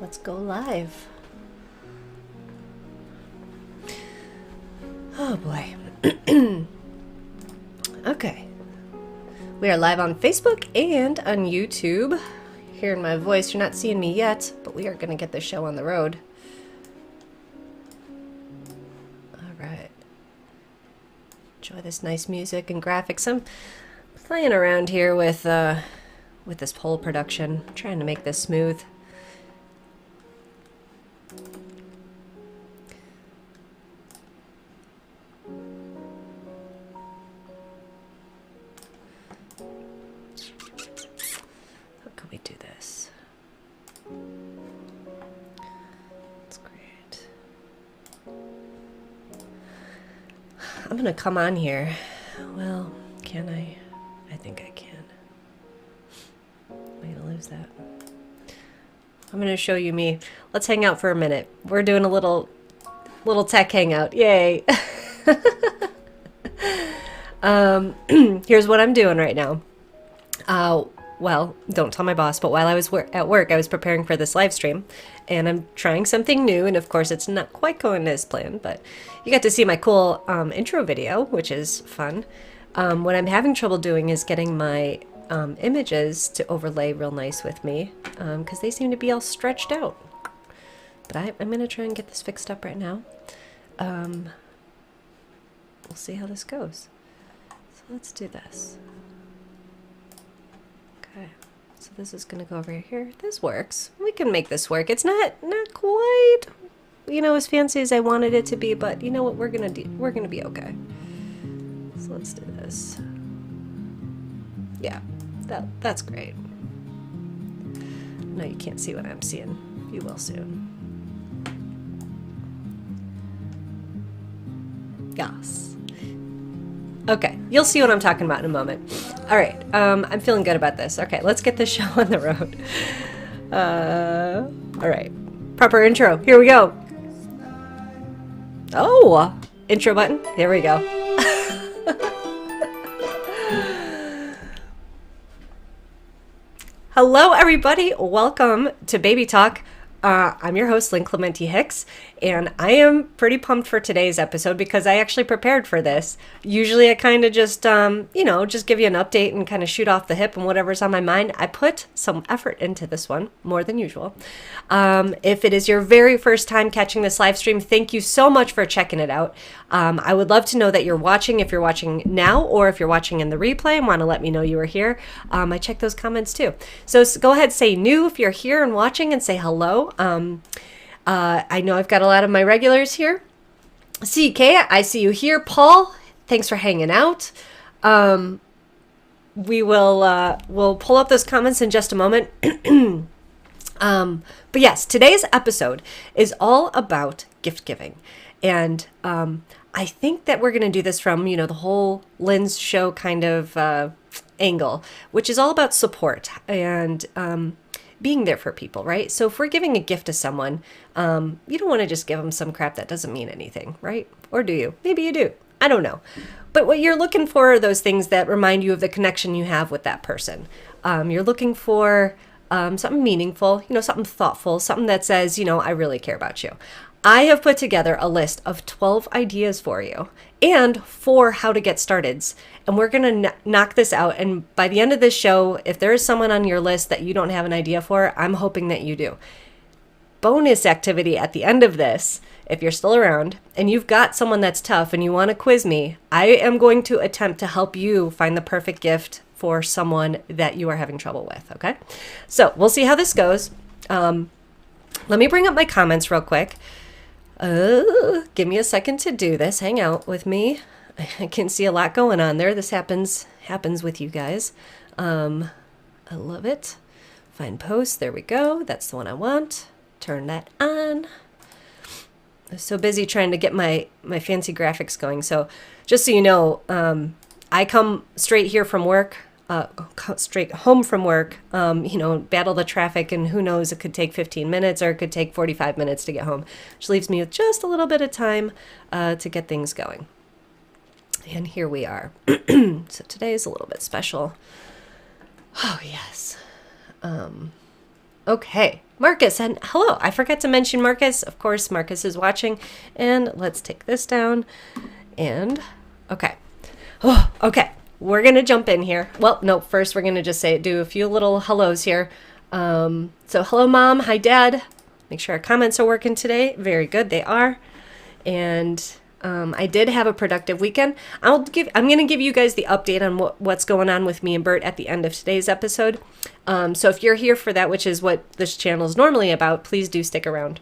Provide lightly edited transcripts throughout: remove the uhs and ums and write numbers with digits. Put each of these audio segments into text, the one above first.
Let's go live. Oh boy. Okay. We are live on Facebook and on YouTube. Hearing my voice, you're not seeing me yet, but we are going to get this show on the road. Alright. Enjoy this nice music and graphics. I'm playing around here with this poll production, trying to make this smooth. How can we do this? That's great. I'm gonna come on here. Well, can I? I think I can. Am I gonna lose that? I'm gonna show you me. Let's hang out for a minute. We're doing a little tech hangout. Yay! Here's what I'm doing right now. Well, don't tell my boss, but while I was at work, I was preparing for this live stream, and I'm trying something new, and of course it's not quite going as planned, but you got to see my cool intro video, which is fun. What I'm having trouble doing is getting my images to overlay real nice with me, because they seem to be all stretched out. But I'm going to try and get this fixed up right now. We'll see how this goes. So let's do this. Okay, so this is going to go over here. This works. We can make this work. It's not quite, as fancy as I wanted it to be, but you know what? We're going to do. We're going to be okay. So let's do this. Yeah, that's great. No, you can't see what I'm seeing. You will soon. Yes. Okay, you'll see what I'm talking about in a moment. All right, I'm feeling good about this. Okay, let's get this show on the road. All right, proper intro. Here we go. Oh, intro button. Here we go. Hello, everybody. Welcome to Baby Talk. I'm your host, Lynn Clementi Hicks, and I am pretty pumped for today's episode because I actually prepared for this. Usually I kind of just, just give you an update and kind of shoot off the hip and whatever's on my mind. I put some effort into this one, more than usual. If it is your very first time catching this live stream, thank you so much for checking it out. I would love to know that you're watching, if you're watching now or if you're watching in the replay and want to let me know you were here. I check those comments too. So go ahead, say new if you're here and watching, and say hello. I know I've got a lot of my regulars here. CK, I see you here. Paul, thanks for hanging out. We'll pull up those comments in just a moment. But yes, today's episode is all about gift giving. And I think that we're going to do this from, the whole Lynn's show kind of angle, which is all about support and being there for people, right? So if we're giving a gift to someone, you don't want to just give them some crap that doesn't mean anything, right? Or do you? Maybe you do. I don't know. But what you're looking for are those things that remind you of the connection you have with that person. You're looking for something meaningful, something thoughtful, something that says, I really care about you. I have put together a list of 12 ideas for you and 4 how to get started. And we're going to knock this out. And by the end of this show, if there is someone on your list that you don't have an idea for, I'm hoping that you do. Bonus activity at the end of this, if you're still around and you've got someone that's tough and you want to quiz me, I am going to attempt to help you find the perfect gift for someone that you are having trouble with. Okay. So we'll see how this goes. Let me bring up my comments real quick. Give me a second to do this. Hang out with me. I can see a lot going on there. This happens with you guys. I love it. Find post. There we go. That's the one I want. Turn that on. I'm so busy trying to get my fancy graphics going. So just so you know, I come straight here from work. Straight home from work, battle the traffic, and who knows, it could take 15 minutes or it could take 45 minutes to get home, which leaves me with just a little bit of time to get things going. And here we are. So today is a little bit special. Oh, yes. Okay. Marcus, and hello. I forgot to mention Marcus. Of course, Marcus is watching. And let's take this down. And, okay. Oh, okay. We're going to jump in here. Well, no, first we're going to just do a few little hellos here. So hello, Mom. Hi, Dad. Make sure our comments are working today. Very good. They are. And I did have a productive weekend. I'm going to give you guys the update on what's going on with me and Bert at the end of today's episode. So if you're here for that, which is what this channel is normally about, please do stick around.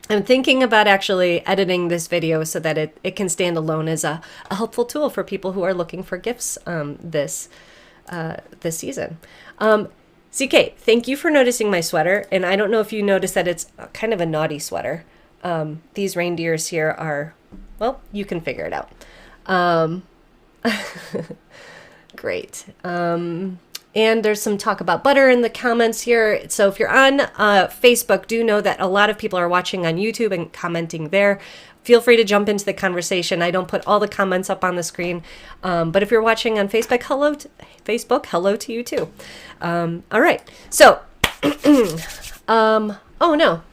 I'm thinking about actually editing this video so that it can stand alone as a helpful tool for people who are looking for gifts this season. CK, thank you for noticing my sweater. And I don't know if you noticed that it's kind of a naughty sweater. These reindeers here are, well, you can figure it out. Great. And there's some talk about butter in the comments here. So if you're on Facebook, do know that a lot of people are watching on YouTube and commenting there. Feel free to jump into the conversation. I don't put all the comments up on the screen. But if you're watching on Facebook, hello to you too. All right. So, oh no.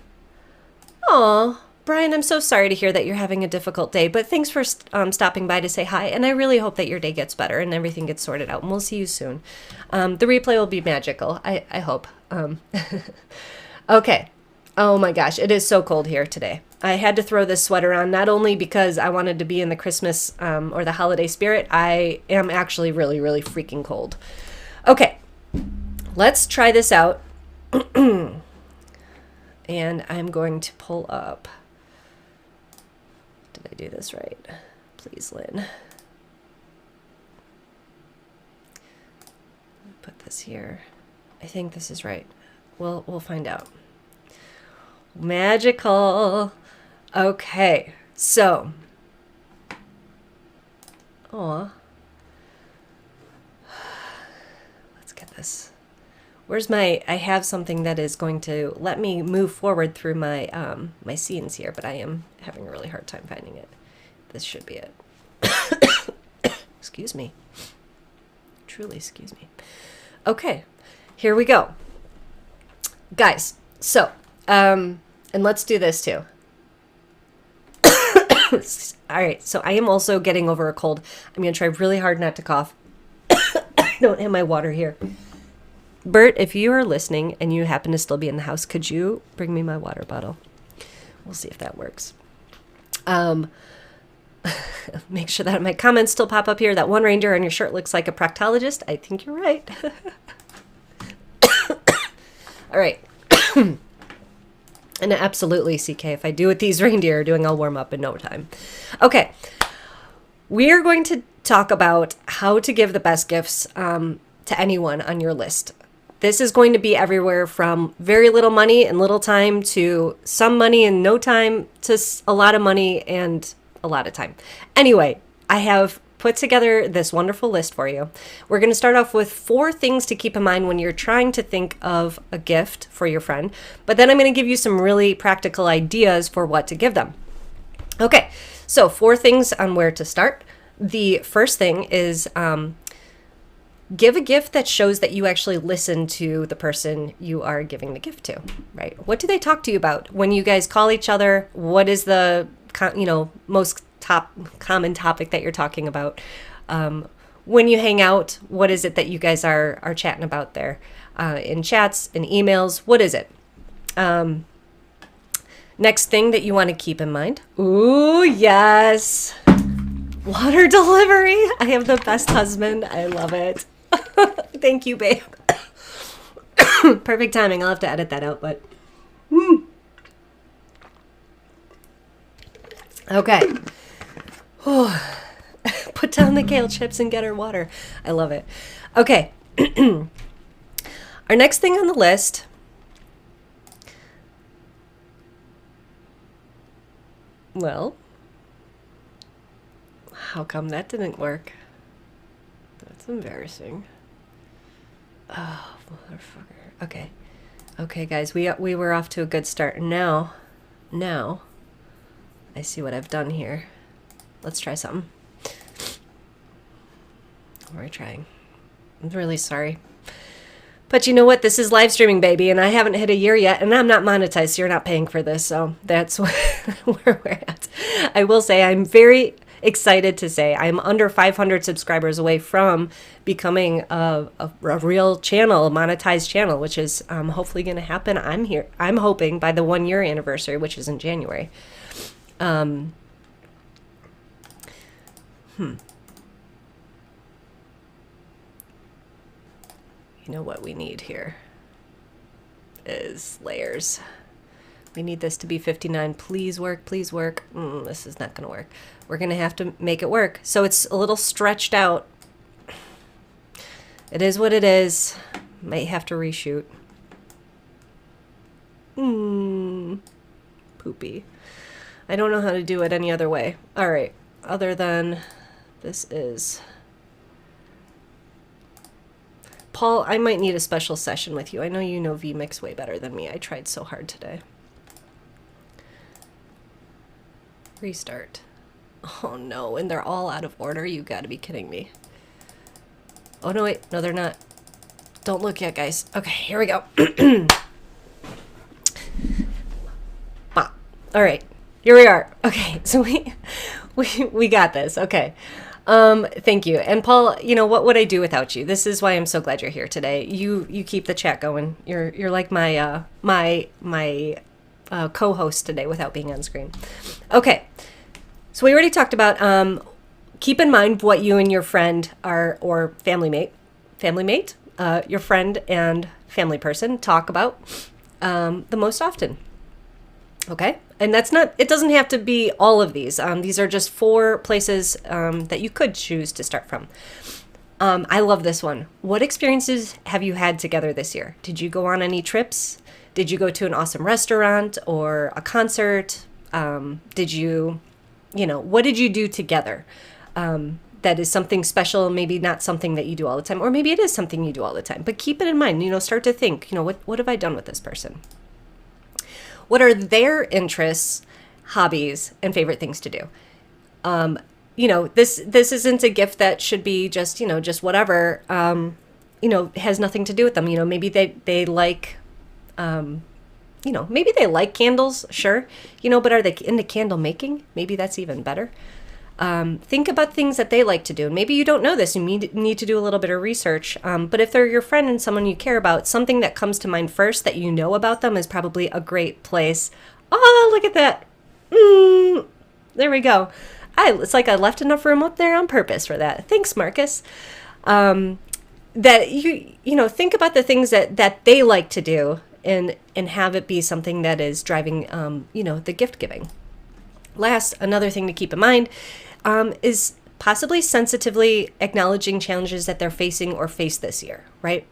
Aw, Brian, I'm so sorry to hear that you're having a difficult day, but thanks for stopping by to say hi, and I really hope that your day gets better and everything gets sorted out, and we'll see you soon. The replay will be magical, I hope. Okay. Oh my gosh, it is so cold here today. I had to throw this sweater on, not only because I wanted to be in the Christmas or the holiday spirit, I am actually really, really freaking cold. Okay, let's try this out. And I'm going to pull up. Did I do this right? Please, Lynn. Put this here. I think this is right. We'll find out. Magical. Okay, so. Aw. Let's get this. Where's I have something that is going to let me move forward through my my scenes here, but I am having a really hard time finding it. This should be it. Excuse me. Truly, excuse me. Okay, here we go. Guys, so, and let's do this too. All right, so I am also getting over a cold. I'm going to try really hard not to cough. I don't have my water here. Bert, if you are listening and you happen to still be in the house, could you bring me my water bottle? We'll see if that works. Make sure that my comments still pop up here. That one reindeer on your shirt looks like a proctologist. I think you're right. All right. And absolutely, CK, if I do what these reindeer are doing, I'll warm up in no time. Okay. We are going to talk about how to give the best gifts to anyone on your list. This is going to be everywhere from very little money and little time to some money and no time to a lot of money and a lot of time. Anyway, I have put together this wonderful list for you. We're going to start off with 4 things to keep in mind when you're trying to think of a gift for your friend, but then I'm going to give you some really practical ideas for what to give them. Okay, so 4 things on where to start. The first thing is give a gift that shows that you actually listen to the person you are giving the gift to, right? What do they talk to you about? When you guys call each other, what is the most common topic that you're talking about? When you hang out, what is it that you guys are chatting about there? In chats, in emails, what is it? Next thing that you want to keep in mind. Ooh, yes. Water delivery. I have the best husband. I love it. Thank you, babe. Perfect timing. I'll have to edit that out, but. Okay. Put down the kale chips and get her water. I love it. Okay. Our next thing on the list. Well, how come that didn't work? That's embarrassing. Oh, motherfucker. Okay. Okay, guys, we were off to a good start. Now, I see what I've done here. Let's try something. What are we trying? I'm really sorry. But you know what? This is live streaming, baby, and I haven't hit a year yet, and I'm not monetized, so you're not paying for this. So that's where we're at. I will say I'm very excited to say I'm under 500 subscribers away from becoming a real channel, a monetized channel, which is hopefully going to happen. I'm hoping by the 1 year anniversary, which is in January. You know what we need here is layers. We need this to be 59. Please work, please work. This is not going to work. We're going to have to make it work. So it's a little stretched out. It is what it is. Might have to reshoot. Poopy. I don't know how to do it any other way. All right. Other than this is... Paul, I might need a special session with you. I know you know Vmix way better than me. I tried so hard today. Restart. Oh no, and they're all out of order? You gotta be kidding me. Oh no, wait. No, they're not. Don't look yet, guys. Okay, here we go. All right, here we are. Okay, so we got this. Okay. Thank you. And Paul, you know, what would I do without you? This is why I'm so glad you're here today. You keep the chat going. You're like my co-host today without being on screen. Okay. So we already talked about, keep in mind what you and your friend are, or family mate, your friend and family person talk about, the most often. Okay. And that's not, it doesn't have to be all of these. These are just 4 places that you could choose to start from. I love this one. What experiences have you had together this year? Did you go on any trips? Did you go to an awesome restaurant or a concert? Did you, what did you do together? That is something special, maybe not something that you do all the time, or maybe it is something you do all the time. But keep it in mind, start to think, what have I done with this person? What are their interests, hobbies, and favorite things to do? This isn't a gift that should be just whatever, has nothing to do with them. Maybe they like, maybe they like candles, sure, but are they into candle making? Maybe that's even better. Think about things that they like to do. Maybe you don't know this. You need to do a little bit of research. But if they're your friend and someone you care about, something that comes to mind first that you know about them is probably a great place. Oh, look at that. There we go. It's like I left enough room up there on purpose for that. Thanks, Marcus. That you think about the things that they like to do and have it be something that is driving, the gift giving. Last, another thing to keep in mind is possibly sensitively acknowledging challenges that they're facing or face this year, right?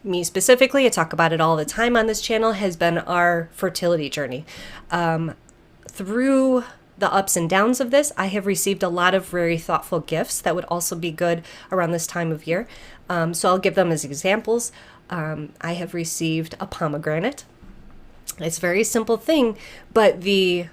Me specifically, I talk about it all the time on this channel, has been our fertility journey. Through the ups and downs of this, I have received a lot of very thoughtful gifts that would also be good around this time of year. So I'll give them as examples. I have received a pomegranate. It's a very simple thing, but the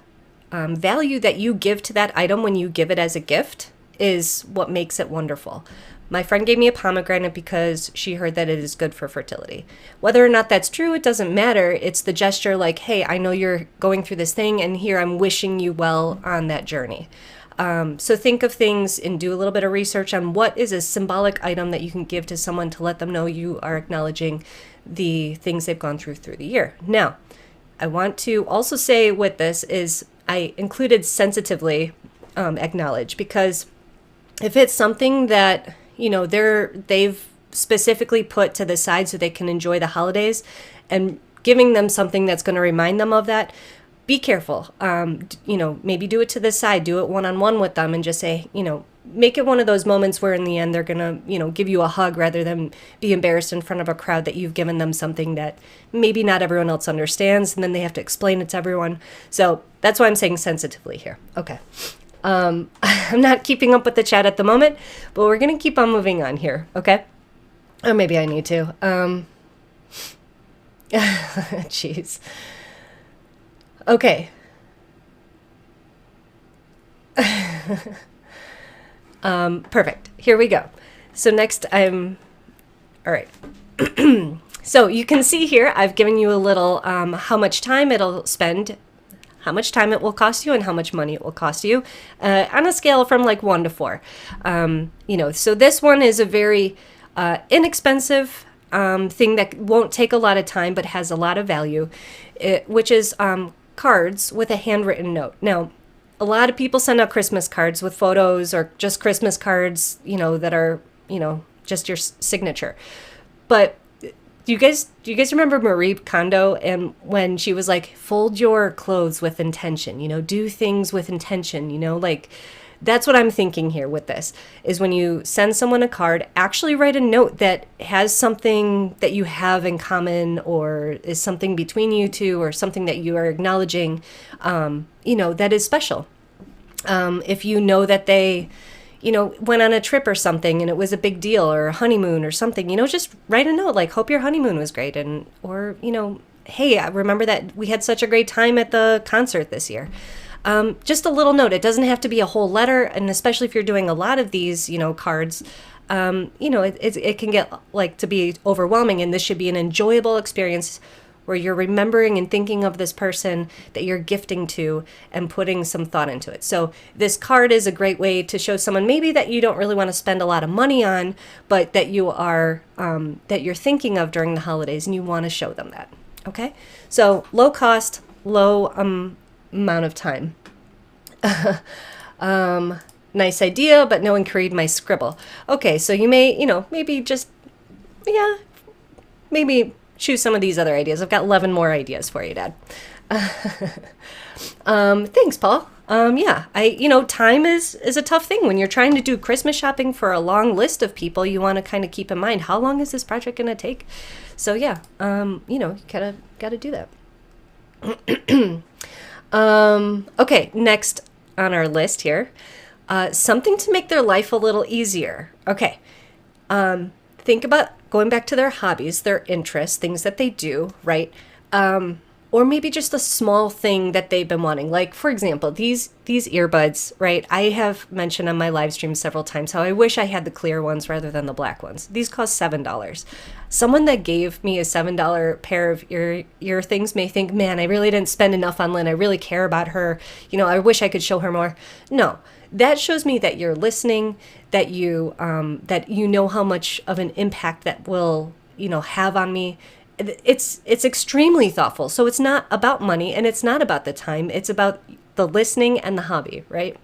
value that you give to that item when you give it as a gift is what makes it wonderful. My friend gave me a pomegranate because she heard that it is good for fertility. Whether or not that's true, it doesn't matter. It's the gesture like, hey, I know you're going through this thing, and here I'm wishing you well on that journey. So think of things and do a little bit of research on what is a symbolic item that you can give to someone to let them know you are acknowledging the things they've gone through the year. Now, I want to also say with this is I included sensitively acknowledge, because if it's something that, they've specifically put to the side so they can enjoy the holidays, and giving them something that's going to remind them of that, be careful. Maybe do it to the side, do it one-on-one with them, and just say, make it one of those moments where in the end they're going to, give you a hug rather than be embarrassed in front of a crowd that you've given them something that maybe not everyone else understands, and then they have to explain it to everyone. So that's why I'm saying sensitively here. Okay. I'm not keeping up with the chat at the moment, but we're going to keep on moving on here. Okay. Or maybe I need to. Jeez. Okay. Perfect. Here we go. So next I'm All right. So you can see here, I've given you a little how much time it'll spend, how much time it will cost you, and how much money it will cost you on a scale from like 1 to 4. So this one is a very inexpensive thing that won't take a lot of time but has a lot of value, which is cards with a handwritten note. Now, a lot of people send out Christmas cards with photos or just Christmas cards, that are, just your signature. But do you guys remember Marie Kondo, and when she was like, fold your clothes with intention, do things with intention, like that's what I'm thinking here with this, is when you send someone a card, actually write a note that has something that you have in common, or is something between you two, or something that you are acknowledging, that is special. If you know that they went on a trip or something and it was a big deal, or a honeymoon or something, just write a note like, hope your honeymoon was great. Or, hey, I remember that we had such a great time at the concert this year. Just a little note. It doesn't have to be a whole letter. And especially if you're doing a lot of these, cards, it can get like to be overwhelming, and this should be an enjoyable experience where you're remembering and thinking of this person that you're gifting to and putting some thought into it. So this card is a great way to show someone maybe that you don't really want to spend a lot of money on, but that you are, that you're thinking of during the holidays, and you want to show them that. Okay? So low cost, low amount of time. Nice idea, but no one can read my scribble. Okay, so you may, maybe just, maybe choose some of these other ideas. I've got 11 more ideas for you, Dad. Thanks, Paul. Time is a tough thing when you're trying to do Christmas shopping for a long list of people. You want to kind of keep in mind, how long is this project going to take? So you gotta do that. Okay, next on our list here, something to make their life a little easier. Okay. Think about going back to their hobbies, their interests, things that they do, right? Or maybe just a small thing that they've been wanting. Like, for example, these earbuds, right? I have mentioned on my live stream several times how I wish I had the clear ones rather than the black ones. These cost $7. Someone that gave me a $7 pair of ear things may think, man, I really didn't spend enough on Lynn. I really care about her. I wish I could show her more. No. That shows me that you're listening, that you know how much of an impact that will, have on me. It's extremely thoughtful. So it's not about money, and it's not about the time. It's about the listening and the hobby, right?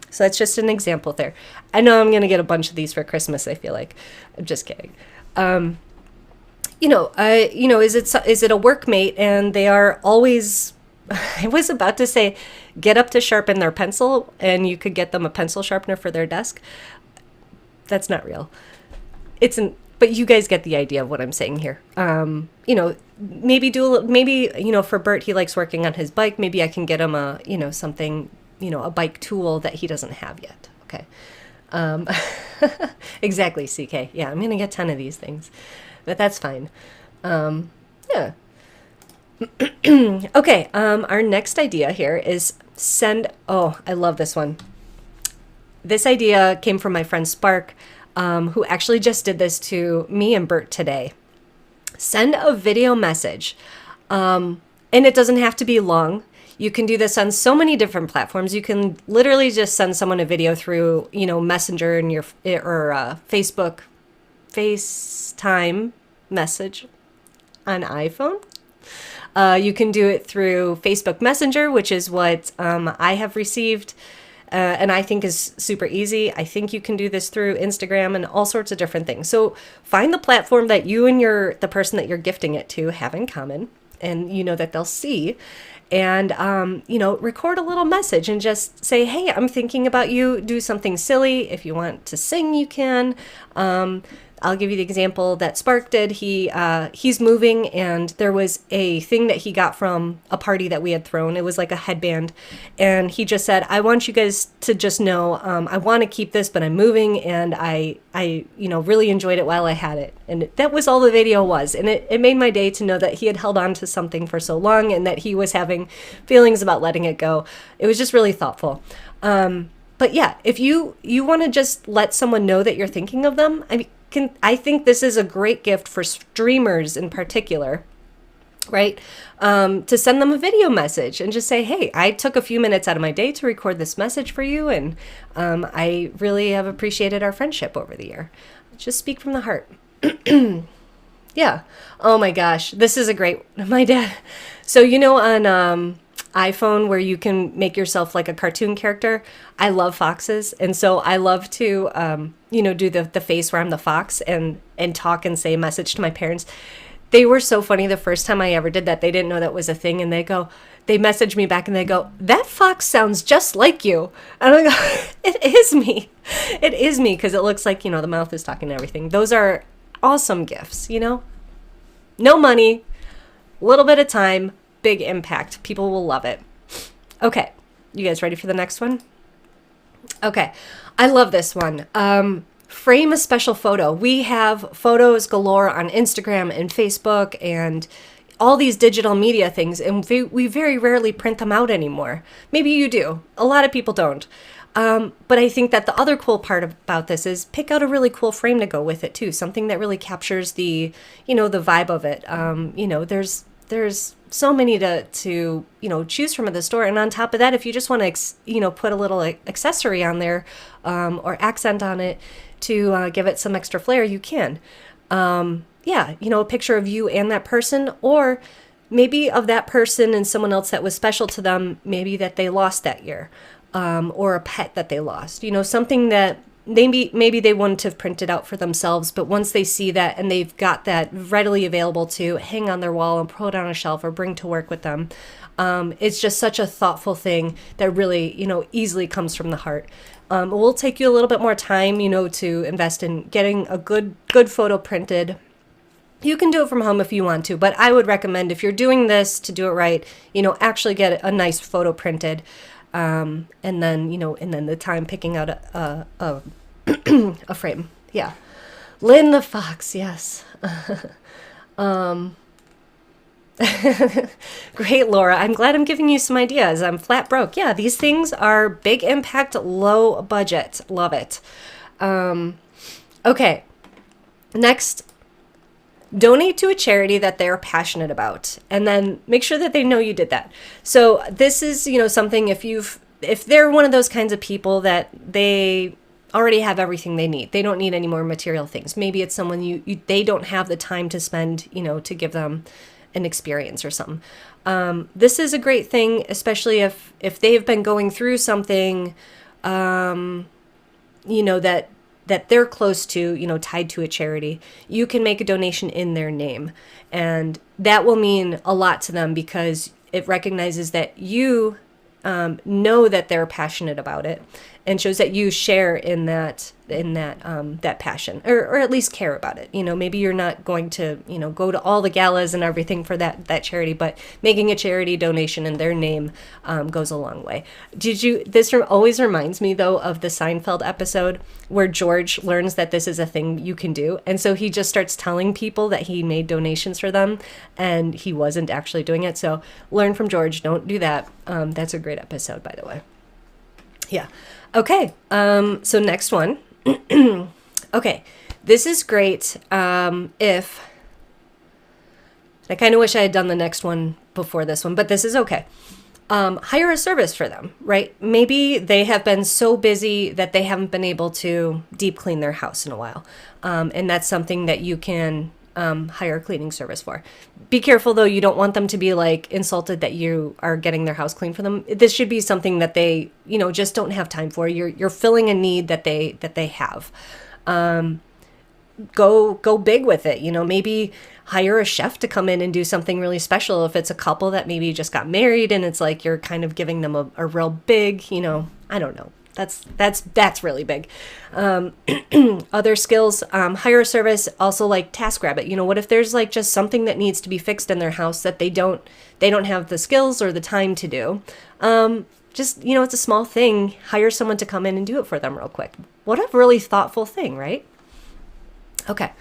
So that's just an example there. I know I'm going to get a bunch of these for Christmas, I feel like. I'm just kidding. Is it a workmate and they are always... I was about to say, get up to sharpen their pencil, and you could get them a pencil sharpener for their desk. That's not real. But you guys get the idea of what I'm saying here. Maybe for Bert, he likes working on his bike. Maybe I can get him a bike tool that he doesn't have yet. Okay. Exactly, CK. Yeah, I'm going to get 10 of these things, but that's fine. Yeah. Okay, our next idea here is I love this one. This idea came from my friend Spark, who actually just did this to me and Bert today. Send a video message, and it doesn't have to be long. You can do this on so many different platforms. You can literally just send someone a video through, Messenger and Facebook, FaceTime message on iPhone. You can do it through Facebook Messenger, which is what I have received, and I think is super easy. I think you can do this through Instagram and all sorts of different things. So find the platform that you and the person that you're gifting it to have in common, and that they'll see. And, record a little message and just say, hey, I'm thinking about you. Do something silly. If you want to sing, you can. I'll give you the example that Spark did. He's moving, and there was a thing that he got from a party that we had thrown. It was like a headband, and he just said, I want you guys to just know, I want to keep this, but I'm moving, and I really enjoyed it while I had it. And that was all the video was, and it made my day to know that he had held on to something for so long, and that he was having feelings about letting it go. It was just really thoughtful. But yeah, if you want to just let someone know that you're thinking of them, I think this is a great gift for streamers in particular, right? To send them a video message and just say, hey, I took a few minutes out of my day to record this message for you, and I really have appreciated our friendship over the year. Just speak from the heart. Yeah. Oh my gosh, this is a great, my dad. So, on iPhone where you can make yourself like a cartoon character, I love foxes. And so I love to, do the face where I'm the fox and talk and say a message to my parents. They were so funny the first time I ever did that. They didn't know that was a thing. And they message me back and they go, that fox sounds just like you. And I go, it is me. It is me, because it looks like, the mouth is talking and everything. Those are awesome gifts, No money, little bit of time, big impact. People will love it. Okay, you guys ready for the next one? Okay, I love this one. Frame a special photo. We have photos galore on Instagram and Facebook and all these digital media things, and we very rarely print them out anymore. Maybe you do. A lot of people don't. But I think that the other cool part about this is pick out a really cool frame to go with it too. Something that really captures the vibe of it. There's so many to choose from at the store. And on top of that, if you just want to, put a little accessory on there, or accent on it to give it some extra flair, you can. A picture of you and that person, or maybe of that person and someone else that was special to them, maybe that they lost that year. Or a pet that they lost, something that maybe they wouldn't have printed out for themselves, but once they see that and they've got that readily available to hang on their wall and put on a shelf or bring to work with them, it's just such a thoughtful thing that really, easily comes from the heart. It will take you a little bit more time, to invest in getting a good photo printed. You can do it from home if you want to, but I would recommend, if you're doing this, to do it right, actually get a nice photo printed. And then the time picking out a frame. Yeah. Lynn the Fox. Yes. Great, Laura. I'm glad I'm giving you some ideas. I'm flat broke. Yeah. These things are big impact, low budget. Love it. Okay. Next, donate to a charity that they're passionate about, and then make sure that they know you did that. So this is, something, if they're one of those kinds of people that they already have everything they need, they don't need any more material things. Maybe it's someone they don't have the time to spend, to give them an experience or something. This is a great thing, especially if they've been going through something, that they're close to, tied to a charity. You can make a donation in their name, and that will mean a lot to them, because it recognizes that you know that they're passionate about it, and shows that you share in that passion, or at least care about it. Maybe you're not going to go to all the galas and everything for that charity, but making a charity donation in their name goes a long way. This always reminds me though of the Seinfeld episode where George learns that this is a thing you can do, and so he just starts telling people that he made donations for them, and he wasn't actually doing it. So learn from George. Don't do that. That's a great episode, by the way. Yeah. Okay. So next one. Okay. This is great. If I kind of wish I had done the next one before this one, but this is okay. Hire a service for them, right? Maybe they have been so busy that they haven't been able to deep clean their house in a while. And that's something that you can hire a cleaning service for. Be careful though, you don't want them to be like insulted that you are getting their house clean for them. This should be something that they, just don't have time for. You're filling a need that they have. Go big with it. Maybe hire a chef to come in and do something really special. If it's a couple that maybe just got married and it's like you're kind of giving them a real big, I don't know. That's really big. Other skills, hire a service, also like TaskRabbit. What if there's like just something that needs to be fixed in their house that they don't have the skills or the time to do? Just, it's a small thing. Hire someone to come in and do it for them real quick. What a really thoughtful thing, right? Okay.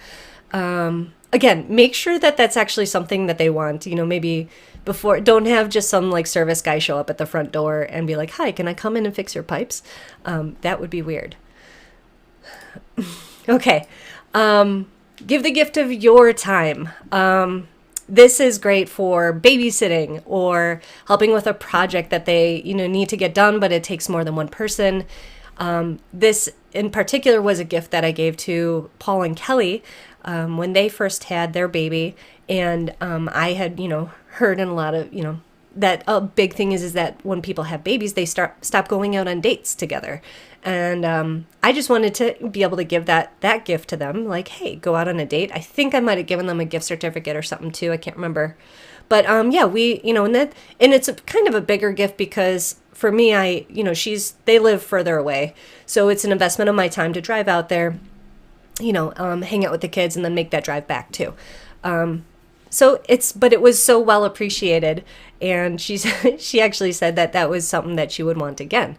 Again, make sure that that's actually something that they want. Maybe before, don't have just some like service guy show up at the front door and be like, hi, can I come in and fix your pipes? That would be weird. Okay. Give the gift of your time. This is great for babysitting or helping with a project that they, need to get done, but it takes more than one person. This in particular was a gift that I gave to Paul and Kelly when they first had their baby. And I had, heard in a lot of, that a big thing is that when people have babies, they stop going out on dates together. And I just wanted to be able to give that gift to them, like, hey, go out on a date. I think I might have given them a gift certificate or something too. I can't remember. But yeah, we, and it's kind of a bigger gift because for me, they live further away. So it's an investment of my time to drive out there, hang out with the kids and then make that drive back too. But it was so well appreciated. And she actually said that was something that she would want again.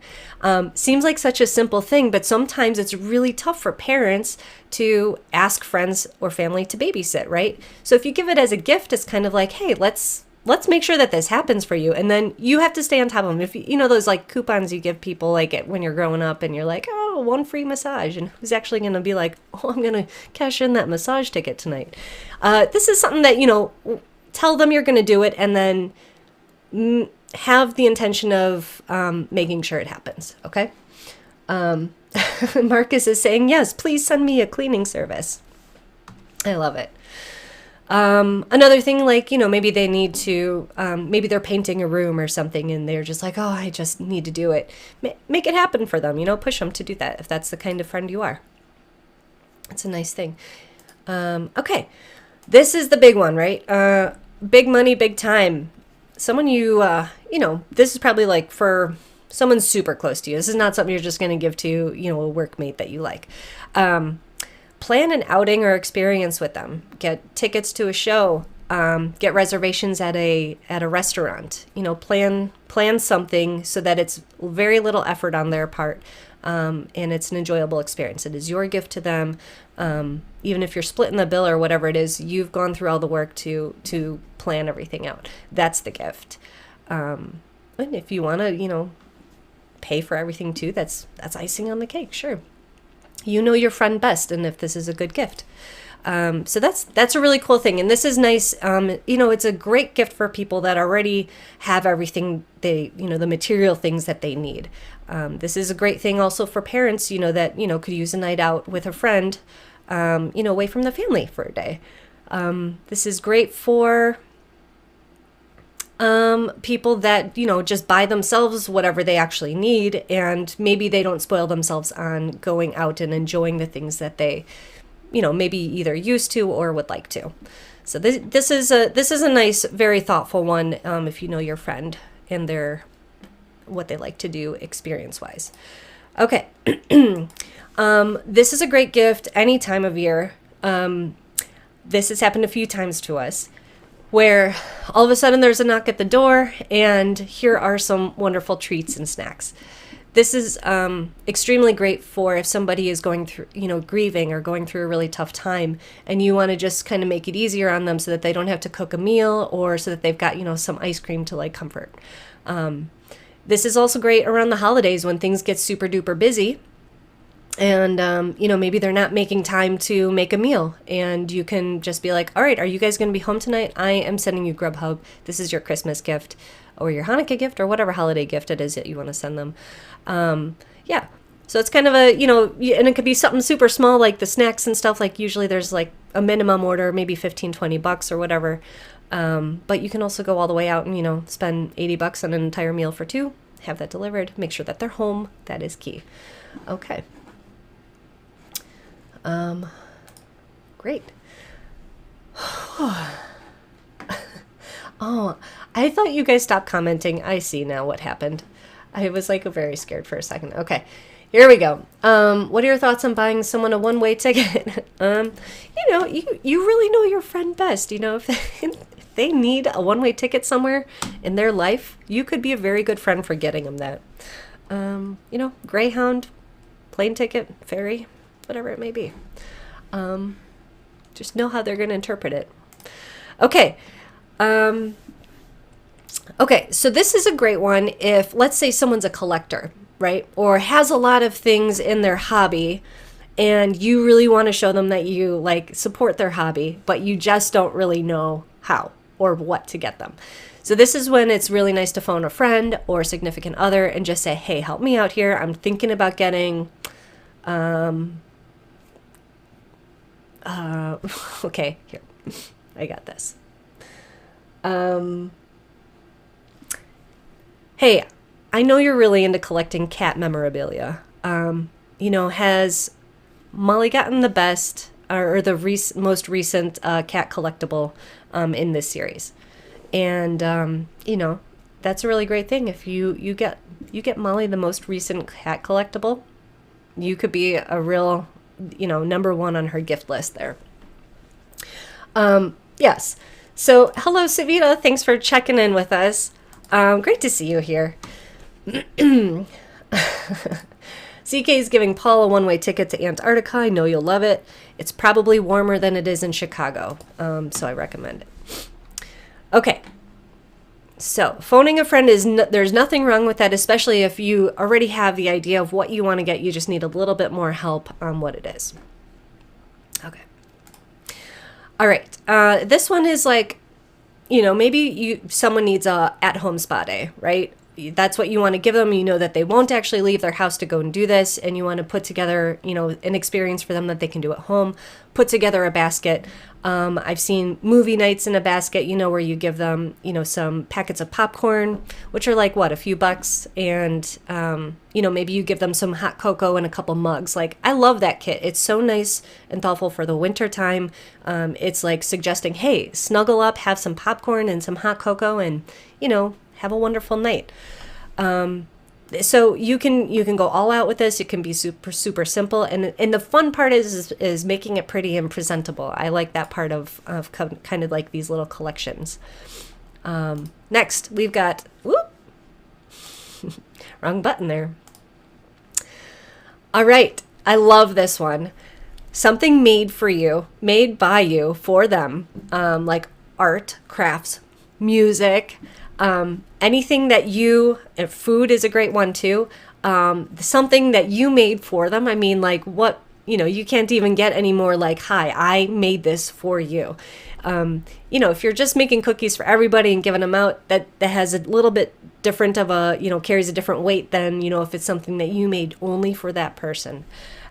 Seems like such a simple thing, but sometimes it's really tough for parents to ask friends or family to babysit, right? So if you give it as a gift, it's kind of like, hey, let's make sure that this happens for you. And then you have to stay on top of them. If those like coupons you give people like when you're growing up and you're like, oh, one free massage. And who's actually going to be like, oh, I'm going to cash in that massage ticket tonight. This is something that, tell them you're going to do it and then have the intention of making sure it happens. Okay. Marcus is saying, yes, please send me a cleaning service. I love it. Another thing, like, maybe they need to, maybe they're painting a room or something and they're just like, oh, I just need to do it. Make it happen for them, push them to do that if that's the kind of friend you are. It's a nice thing. Okay. This is the big one, right? Big money, big time. Someone this is probably like for someone super close to you. This is not something you're just going to give to, a workmate that you like. Plan an outing or experience with them. Get tickets to a show. Get reservations at a restaurant. Plan something so that it's very little effort on their part, and it's an enjoyable experience. It is your gift to them. Even if you're splitting the bill or whatever it is, you've gone through all the work to plan everything out. That's the gift. And if you want to, pay for everything too, that's icing on the cake. Sure. You know your friend best, and if this is a good gift. So that's a really cool thing. And this is nice. It's a great gift for people that already have everything the material things that they need. This is a great thing also for parents, that, could use a night out with a friend, away from the family for a day. This is great for people that, just buy themselves whatever they actually need, and maybe they don't spoil themselves on going out and enjoying the things that they, maybe either used to or would like to. So this is a nice, very thoughtful one, if you know your friend and what they like to do experience-wise. Okay. This is a great gift any time of year. This has happened a few times to us, where all of a sudden there's a knock at the door and here are some wonderful treats and snacks. This is extremely great for if somebody is going through, grieving or going through a really tough time, and you want to just kind of make it easier on them so that they don't have to cook a meal, or so that they've got, some ice cream to like comfort. This is also great around the holidays when things get super duper busy. And, maybe they're not making time to make a meal, and you can just be like, all right, are you guys going to be home tonight? I am sending you Grubhub. This is your Christmas gift or your Hanukkah gift or whatever holiday gift it is that you want to send them. Yeah. So it's kind of and it could be something super small like the snacks and stuff. Like usually there's like a minimum order, maybe $15-$20 or whatever. But you can also go all the way out and, spend $80 on an entire meal for two, have that delivered, make sure that they're home. That is key. Okay. Great. Oh, I thought you guys stopped commenting. I see now what happened. I was like very scared for a second. Okay, here we go. What are your thoughts on buying someone a one-way ticket? You really know your friend best. If they need a one-way ticket somewhere in their life, you could be a very good friend for getting them that. Greyhound, plane ticket, ferry, whatever it may be. Just know how they're going to interpret it. Okay. Okay, so this is a great one if, let's say, someone's a collector, right? Or has a lot of things in their hobby, and you really want to show them that you like support their hobby, but you just don't really know how or what to get them. So this is when it's really nice to phone a friend or significant other and just say, hey, help me out here. I'm thinking about getting, okay, here, I got this. Hey, I know you're really into collecting cat memorabilia. Has Molly gotten the best or the most recent cat collectible in this series? And that's a really great thing. If you get Molly the most recent cat collectible, you could be a real number one on her gift list there. Yes. So hello, Savita. Thanks for checking in with us. Great to see you here. CK is giving Paul a one-way ticket to Antarctica. I know you'll love it. It's probably warmer than it is in Chicago, so I recommend it. Okay. So phoning a friend there's nothing wrong with that, especially if you already have the idea of what you want to get. You just need a little bit more help on what it is. Okay. All right. This one is like, maybe someone needs a at-home spa day, right? That's what you want to give them. You know that they won't actually leave their house to go and do this, and you want to put together, an experience for them that they can do at home. Put together a basket. I've seen movie nights in a basket, where you give them, some packets of popcorn, which are like, a few bucks, and, maybe you give them some hot cocoa and a couple mugs. Like, I love that kit. It's so nice and thoughtful for the winter time. It's like suggesting, hey, snuggle up, have some popcorn and some hot cocoa, and, have a wonderful night. So you can go all out with this. It can be super, super simple. And the fun part is making it pretty and presentable. I like that part of kind of like these little collections. Next, we've got, wrong button there. All right. I love this one. Something made for you, made by you for them, like art, crafts, music, anything that food is a great one too. Something that you made for them. I mean, like what, you can't even get any more like, hi, I made this for you. If you're just making cookies for everybody and giving them out, that has a little bit different of carries a different weight than, if it's something that you made only for that person.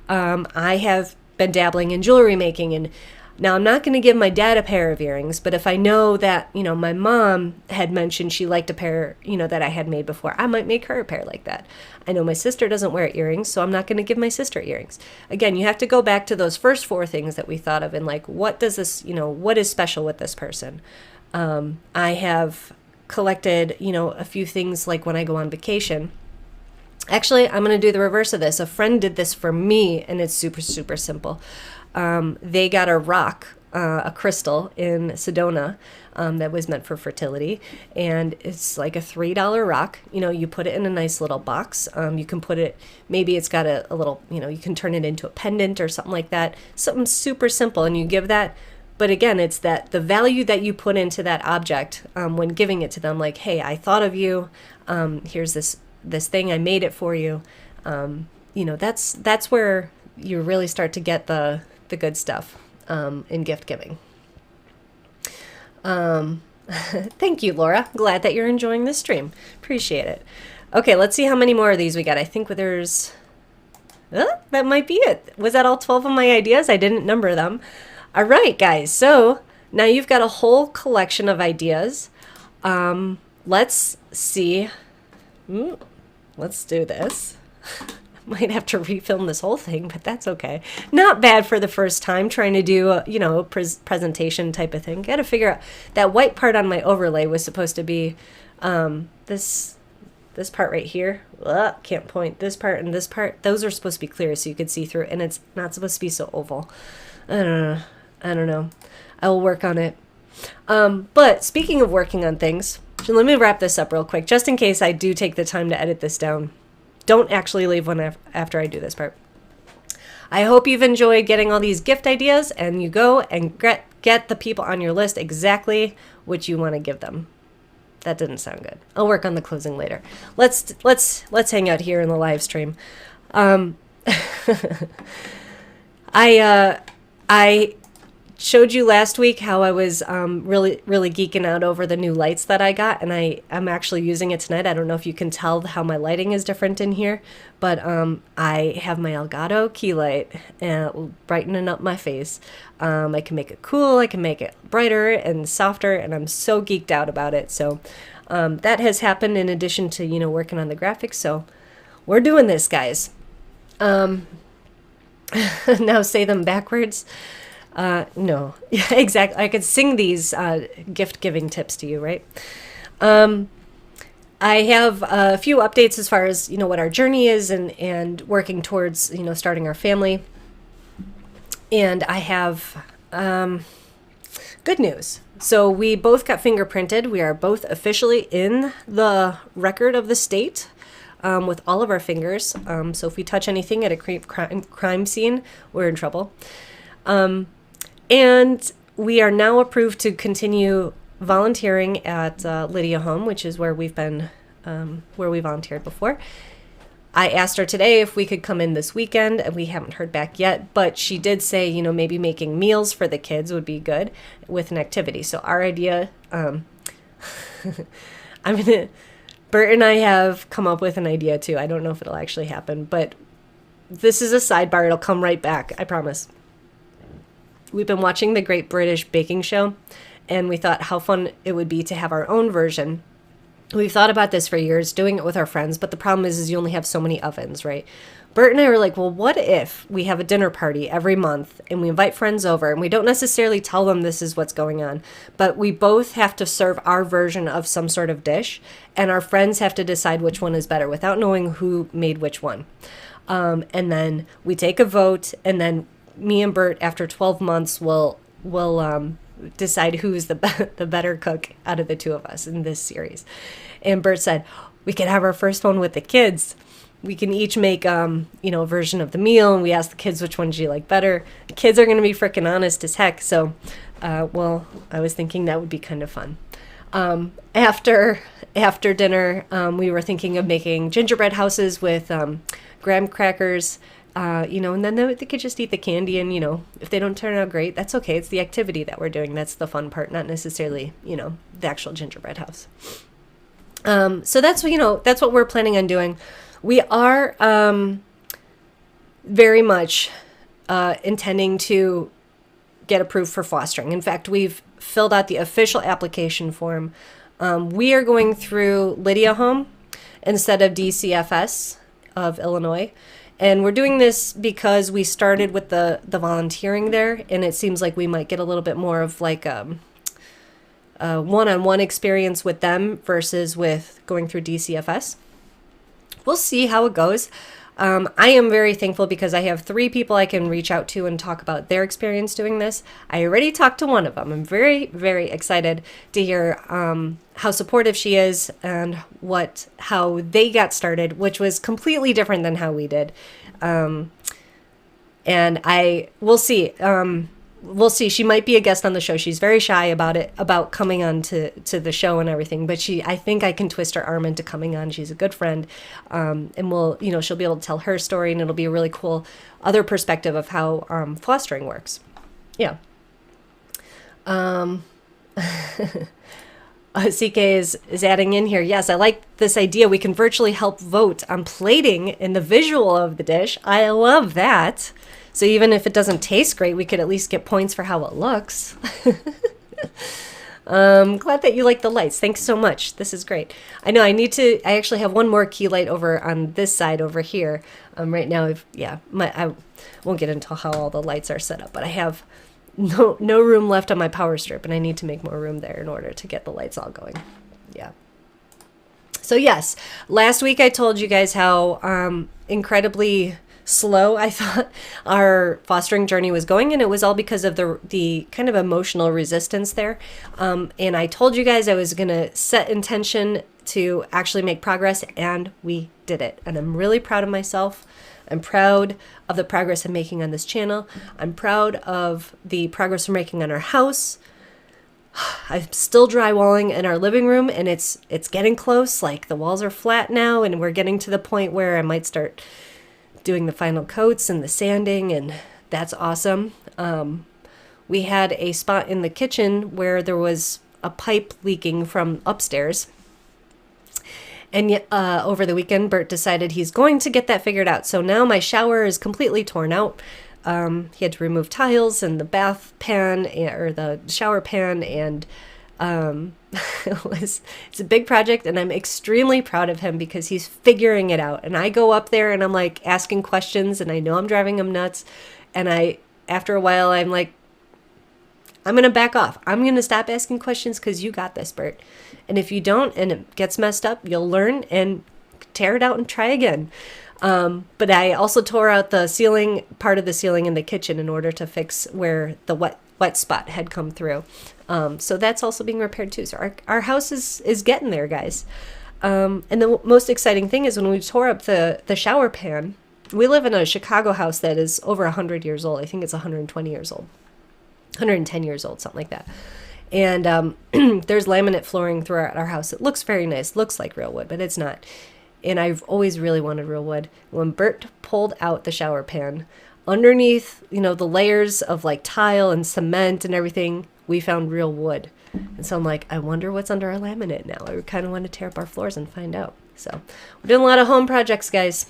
I have been dabbling in jewelry making, and now, I'm not going to give my dad a pair of earrings, but if I know that, my mom had mentioned she liked a pair, that I had made before, I might make her a pair like that. I know my sister doesn't wear earrings, so I'm not going to give my sister earrings. Again, you have to go back to those first four things that we thought of and like, what does this, what is special with this person? I have collected, a few things like when I go on vacation. Actually, I'm going to do the reverse of this. A friend did this for me, and it's super, super simple. They got a rock, a crystal in Sedona that was meant for fertility, and it's like a $3 rock. You put it in a nice little box. You can put it, maybe it's got a little, you can turn it into a pendant or something like that. Something super simple, and you give that. But again, it's that the value that you put into that object when giving it to them, like, hey, I thought of you. Here's this thing, I made it for you. That's where you really start to get the good stuff in gift giving. Thank you, Laura. Glad that you're enjoying this stream. Appreciate it. Okay, let's see how many more of these we got. I think there's... that might be it. Was that all 12 of my ideas? I didn't number them. All right, guys. So now you've got a whole collection of ideas. Let's see. Let's do this. Might have to refilm this whole thing, but that's okay. Not bad for the first time trying to do a presentation type of thing. Got to figure out that white part on my overlay was supposed to be this part right here. Can't point. This part and this part. Those are supposed to be clear so you could see through, and it's not supposed to be so oval. I don't know. I will work on it. But speaking of working on things, so let me wrap this up real quick, just in case I do take the time to edit this down. Don't actually leave one after I do this part. I hope you've enjoyed getting all these gift ideas, and you go and get the people on your list exactly what you want to give them. That didn't sound good. I'll work on the closing later. Let's hang out here in the live stream. I showed you last week how I was really geeking out over the new lights that I got, and I'm actually using it tonight. I don't know if you can tell how my lighting is different in here, but I have my Elgato key light brightening up my face. I can make it cool, I can make it brighter and softer, and I'm so geeked out about it. So that has happened in addition to, you know, working on the graphics. So we're doing this, guys. Now say them backwards. No, yeah, exactly. I could sing these gift giving tips to you, right? I have a few updates as far as, you know, what our journey is and working towards, you know, starting our family. And I have good news. So we both got fingerprinted. We are both officially in the record of the state with all of our fingers. So if we touch anything at a crime scene, we're in trouble. And we are now approved to continue volunteering at Lydia Home, which is where we've been, where we volunteered before. I asked her today if we could come in this weekend, and we haven't heard back yet, but she did say, you know, maybe making meals for the kids would be good with an activity. So our idea, Bert and I have come up with an idea too. I don't know if it'll actually happen, but this is a sidebar. It'll come right back. I promise. We've been watching the Great British Baking Show, and we thought how fun it would be to have our own version. We've thought about this for years, doing it with our friends, but the problem is you only have so many ovens, right? Bert and I were like, well, what if we have a dinner party every month and we invite friends over and we don't necessarily tell them this is what's going on, but we both have to serve our version of some sort of dish, and our friends have to decide which one is better without knowing who made which one. And then we take a vote, and then me and Bert, after 12 months, will decide who's the better cook out of the two of us in this series. And Bert said, we could have our first one with the kids. We can each make, you know, a version of the meal, and we ask the kids which one do you like better. The kids are going to be freaking honest as heck. So, well, I was thinking that would be kind of fun. After dinner, we were thinking of making gingerbread houses with graham crackers. You know, and then they could just eat the candy, and, you know, if they don't turn out great, that's okay. It's the activity that we're doing. That's the fun part, not necessarily, you know, the actual gingerbread house. So that's, you know, that's what we're planning on doing. We are very much intending to get approved for fostering. In fact, we've filled out the official application form. We are going through Lydia Home instead of DCFS of Illinois. And we're doing this because we started with the volunteering there, and it seems like we might get a little bit more of like a one-on-one experience with them versus with going through DCFS. We'll see how it goes. I am very thankful because I have 3 people I can reach out to and talk about their experience doing this. I already talked to one of them. I'm very, very excited to hear how supportive she is and how they got started, which was completely different than how we did. And we'll see. We'll see. She might be a guest on the show. She's very shy about coming on to the show and everything. But I think I can twist her arm into coming on. She's a good friend. And she'll be able to tell her story, and it'll be a really cool other perspective of how fostering works. Yeah. CK is adding in here. Yes, I like this idea. We can virtually help vote on plating and the visual of the dish. I love that. So even if it doesn't taste great, we could at least get points for how it looks. Glad that you like the lights. Thanks so much. This is great. I know I actually have one more key light over on this side over here. Right now, I won't get into how all the lights are set up, but I have no room left on my power strip, and I need to make more room there in order to get the lights all going. Yeah. So yes, last week I told you guys how incredibly slow I thought our fostering journey was going, and it was all because of the kind of emotional resistance there. And I told you guys I was going to set intention to actually make progress, and we did it. And I'm really proud of myself. I'm proud of the progress I'm making on this channel. I'm proud of the progress we're making on our house. I'm still drywalling in our living room, and it's getting close. Like, the walls are flat now, and we're getting to the point where I might start doing the final coats and the sanding and That's awesome. We had a spot in the kitchen where there was a pipe leaking from upstairs. And over the weekend, Bert decided he's going to get that figured out. So now my shower is completely torn out. He had to remove tiles and the bath pan, or the shower pan, and it's a big project, and I'm extremely proud of him because he's figuring it out. And I go up there and I'm like asking questions, and I know I'm driving him nuts. And after a while, I'm like, I'm going to back off. I'm going to stop asking questions because you got this, Bert. And if you don't and it gets messed up, you'll learn and tear it out and try again. But I also tore out the ceiling, part of the ceiling in the kitchen, in order to fix where the wet spot had come through. So that's also being repaired too. So our house is getting there, guys. And the most exciting thing is when we tore up the shower pan. We live in a Chicago house that is over 100 years old. I think it's 120 years old. 110 years old, something like that. And there's laminate flooring throughout our house. It looks very nice. Looks like real wood, but it's not. And I've always really wanted real wood. When Bert pulled out the shower pan, underneath, the layers of like tile and cement and everything, we found real wood. And so I'm like, I wonder what's under our laminate now. I kind of want to tear up our floors and find out. So we're doing a lot of home projects, guys.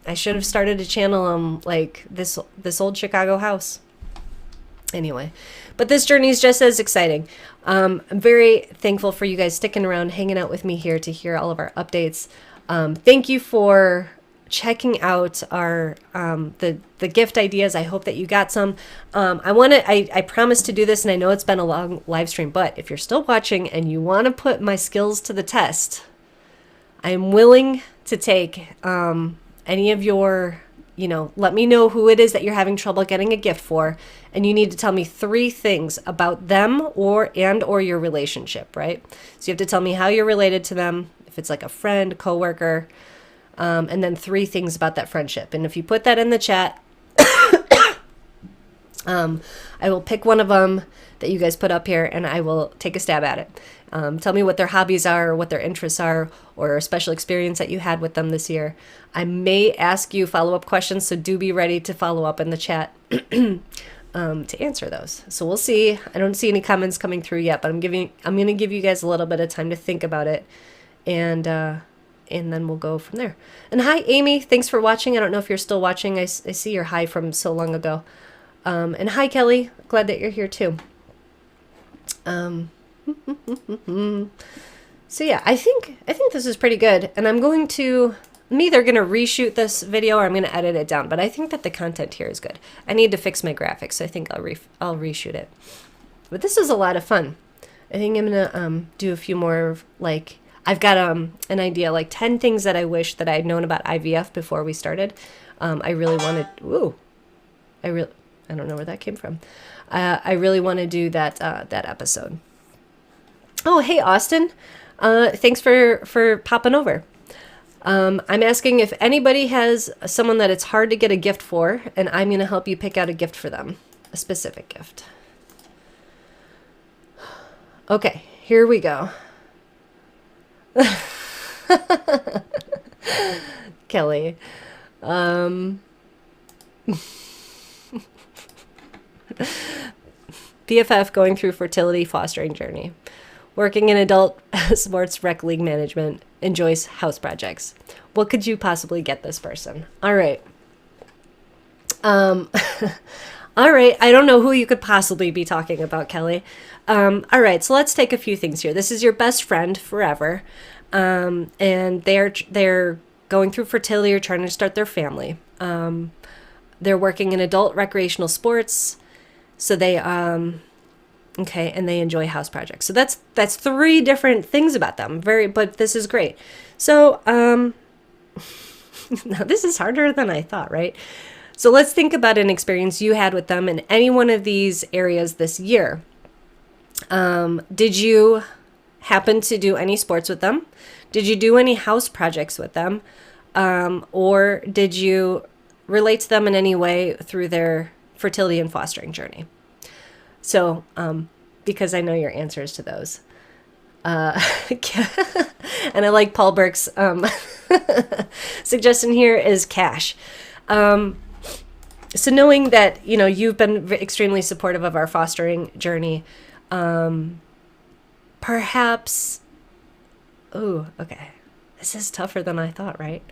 I should have started a channel on like this old Chicago house. Anyway, but this journey is just as exciting. I'm very thankful for you guys sticking around, hanging out with me here to hear all of our updates. Thank you for checking out our the gift ideas. I hope that you got some. I promised to do this, and I know it's been a long live stream, but if you're still watching and you want to put my skills to the test, I'm willing to take any of your, let me know who it is that you're having trouble getting a gift for, and you need to tell me 3 things about them or your relationship, right? So you have to tell me how you're related to them, if it's like a friend, coworker, and then 3 things about that friendship. And if you put that in the chat, I will pick one of them that you guys put up here, and I will take a stab at it. Tell me what their hobbies are, or what their interests are, or a special experience that you had with them this year. I may ask you follow-up questions, so do be ready to follow up in the chat to answer those. So we'll see. I don't see any comments coming through yet, but I'm going to give you guys a little bit of time to think about it, and then we'll go from there. And hi, Amy. Thanks for watching. I don't know if you're still watching. I see your hi from so long ago. And hi, Kelly. Glad that you're here too. So yeah, I think this is pretty good, and I'm either going to reshoot this video or I'm going to edit it down, but I think that the content here is good. I need to fix my graphics, so I think I'll reshoot it. But this is a lot of fun. I think I'm going to do a few more, like, I've got an idea, like 10 things that I wish that I had known about IVF before we started. I really wanted, I don't know where that came from. I really want to do that episode. Oh, hey, Austin. Thanks for popping over. I'm asking if anybody has someone that it's hard to get a gift for, and I'm going to help you pick out a gift for them, a specific gift. Okay, here we go. Kelly. BFF going through fertility fostering journey. Working in adult sports rec league management. Enjoys house projects. What could you possibly get this person? All right. All right. I don't know who you could possibly be talking about, Kelly. All right. So let's take a few things here. This is your best friend forever. And they're going through fertility or trying to start their family. They're working in adult recreational sports. So they, okay, and they enjoy house projects. So that's 3 different things about them. But this is great. So, now this is harder than I thought, right? So let's think about an experience you had with them in any one of these areas this year. Did you happen to do any sports with them? Did you do any house projects with them? Or did you relate to them in any way through their fertility and fostering journey? So, because I know your answers to those. And I like Paul Burke's suggestion here is cash. So knowing that, you've been extremely supportive of our fostering journey, perhaps, oh, okay. This is tougher than I thought, right?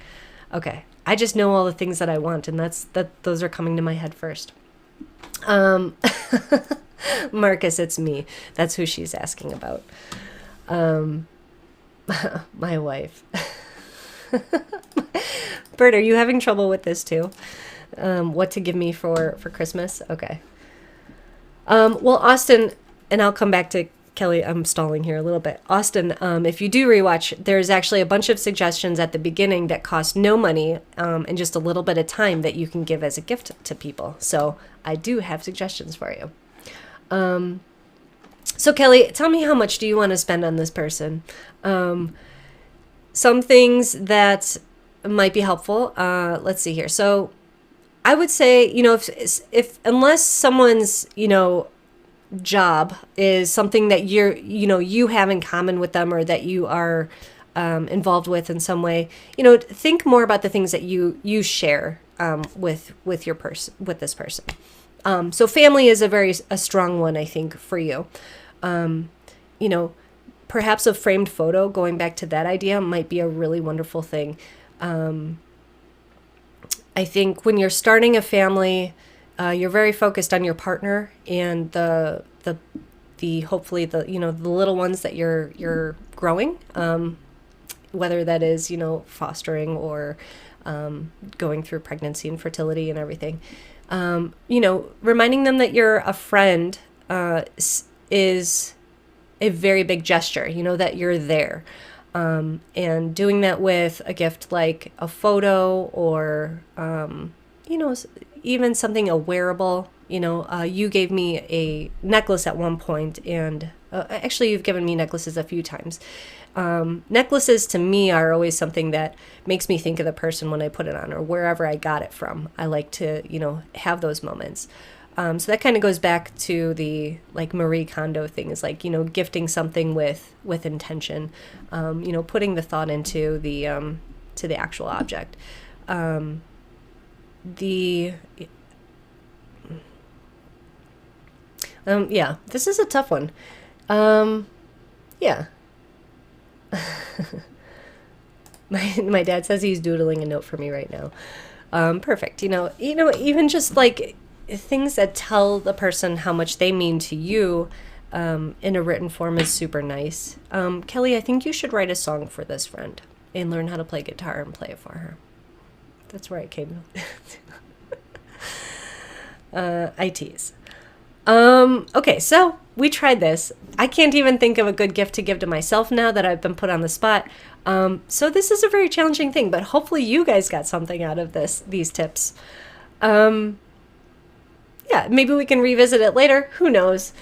Okay. I just know all the things that I want, and those are coming to my head first. Marcus, it's me. That's who she's asking about. My wife. Bert, are you having trouble with this too? What to give me for Christmas? Okay. Well, Austin, and I'll come back to Kelly. I'm stalling here a little bit. Austin, if you do rewatch, there's actually a bunch of suggestions at the beginning that cost no money and just a little bit of time that you can give as a gift to people. So I do have suggestions for you. So Kelly, tell me, how much do you want to spend on this person? Some things that might be helpful. Let's see here. So I would say, if unless someone's, job is something that you have in common with them, or that you are involved with in some way, think more about the things that you share with this person. So family is a strong one, I think, for you. Perhaps a framed photo, going back to that idea, might be a really wonderful thing. I think when you're starting a family, you're very focused on your partner and the hopefully the little ones that you're growing, whether that is fostering or going through pregnancy and fertility and everything. Reminding them that you're a friend is a very big gesture. That you're there. And doing that with a gift like a photo or, even something, a wearable. You gave me a necklace at one point, and actually you've given me necklaces a few times. Necklaces to me are always something that makes me think of the person when I put it on, or wherever I got it from. I like to, have those moments. So that kind of goes back to the Marie Kondo thing, is gifting something with intention, putting the thought into the to the actual object. This is a tough one. Yeah. My dad says he's doodling a note for me right now. Perfect. Even just things that tell the person how much they mean to you in a written form is super nice. Kelly, I think you should write a song for this friend and learn how to play guitar and play it for her. That's where I came. I tease. Okay, so we tried this. I can't even think of a good gift to give to myself now that I've been put on the spot. So this is a very challenging thing, but hopefully you guys got something out of these tips. Maybe we can revisit it later. Who knows?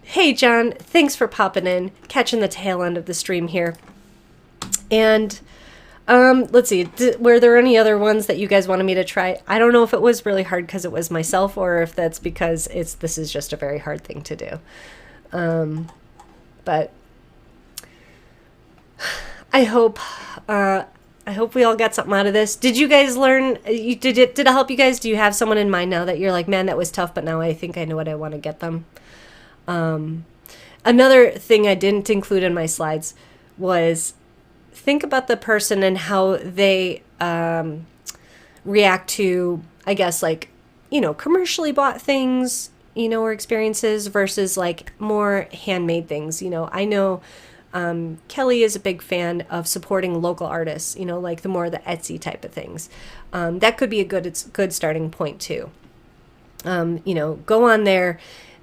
Hey, John, thanks for popping in, catching the tail end of the stream here. And let's see, were there any other ones that you guys wanted me to try? I don't know if it was really hard because it was myself, or if that's because this is just a very hard thing to do. But I hope we all got something out of this. Did you guys learn? Did it help you guys? Do you have someone in mind now that you're like, man, that was tough, but now I think I know what I want to get them? Another thing I didn't include in my slides was think about the person and how they react to, I guess, commercially bought things, or experiences versus more handmade things. I know Kelly is a big fan of supporting local artists, the Etsy type of things. That could be a good starting point too. Go on there.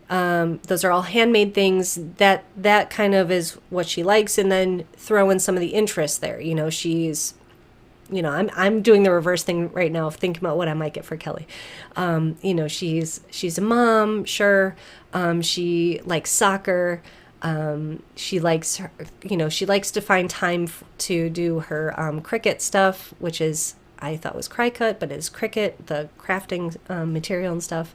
Those are all handmade things. That kind of is what she likes, and then throw in some of the interest there. She's, I'm doing the reverse thing right now of thinking about what I might get for Kelly. She's a mom, sure. She likes soccer. She likes her, she likes to find time to do her Cricut stuff, which is, I thought was Cricut, but is Cricut, the crafting material and stuff.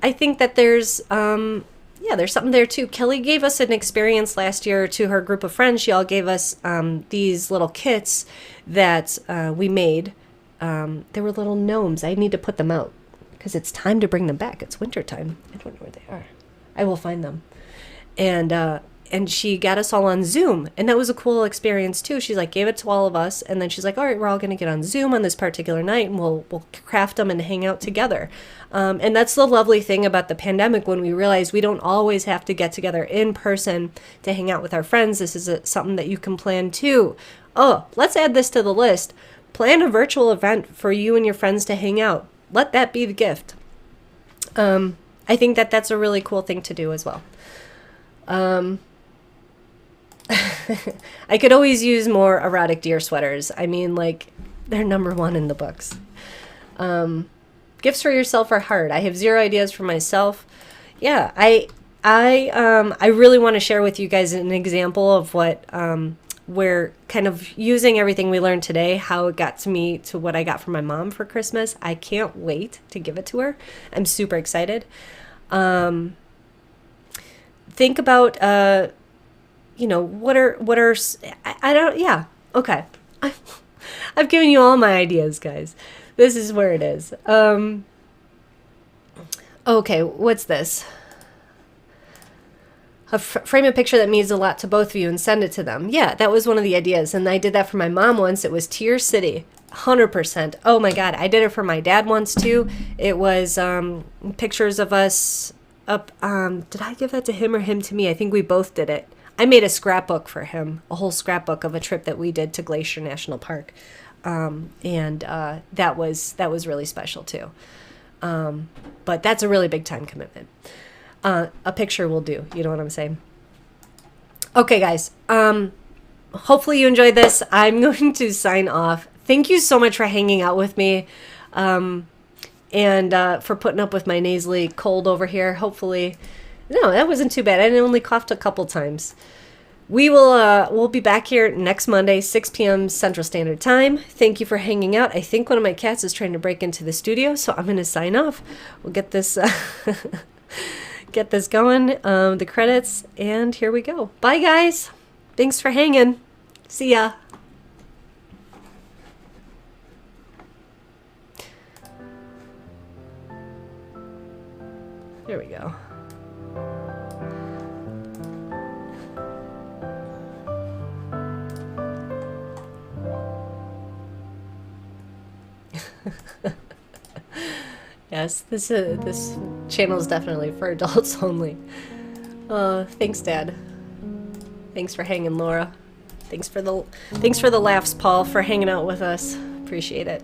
I think that there's something there too. Kelly gave us an experience last year to her group of friends. She all gave us these little kits that we made There were little gnomes. I need to put them out because it's time to bring them back. It's winter time. I don't know where they are. I will find them. And she got us all on Zoom, and that was a cool experience too. She's like, gave it to all of us, and then she's like, all right, we're all going to get on Zoom on this particular night, and we'll craft them and hang out together. And that's the lovely thing about the pandemic, when we realize we don't always have to get together in person to hang out with our friends. This is something that you can plan too. Oh, let's add this to the list. Plan a virtual event for you and your friends to hang out. Let that be the gift. I think that that's a really cool thing to do as well. I could always use more erotic deer sweaters. I mean, like, they're #1 in the books. Gifts for yourself are hard. I have 0 ideas for myself. Yeah, I really want to share with you guys an example of what we're kind of using everything we learned today, how it got to me to what I got from my mom for Christmas. I can't wait to give it to her. I'm super excited. Think about you know, what are I don't, yeah, okay. I've given you all my ideas, guys. This is where it is. Okay, what's this? Frame a picture that means a lot to both of you and send it to them. Yeah, that was one of the ideas, and I did that for my mom once. It was Tier City, 100%. Oh my God, I did it for my dad once too. It was pictures of us up. Did I give that to him or him to me? I think we both did it. I made a scrapbook for him, a whole scrapbook of a trip that we did to Glacier National Park, and that was really special too. But that's a really big time commitment. A picture will do. You know what I'm saying? Okay, guys. Hopefully you enjoyed this. I'm going to sign off. Thank you so much for hanging out with me, and for putting up with my nasally cold over here. Hopefully. No, that wasn't too bad. I only coughed a couple times. We'll be back here next Monday, 6 p.m. Central Standard Time. Thank you for hanging out. I think one of my cats is trying to break into the studio, so I'm going to sign off. We'll get this get this going, the credits, and here we go. Bye, guys. Thanks for hanging. See ya. There we go. Yes, this channel is definitely for adults only. Thanks, Dad. Thanks for hanging, Laura. Thanks for the laughs, Paul, for hanging out with us. Appreciate it.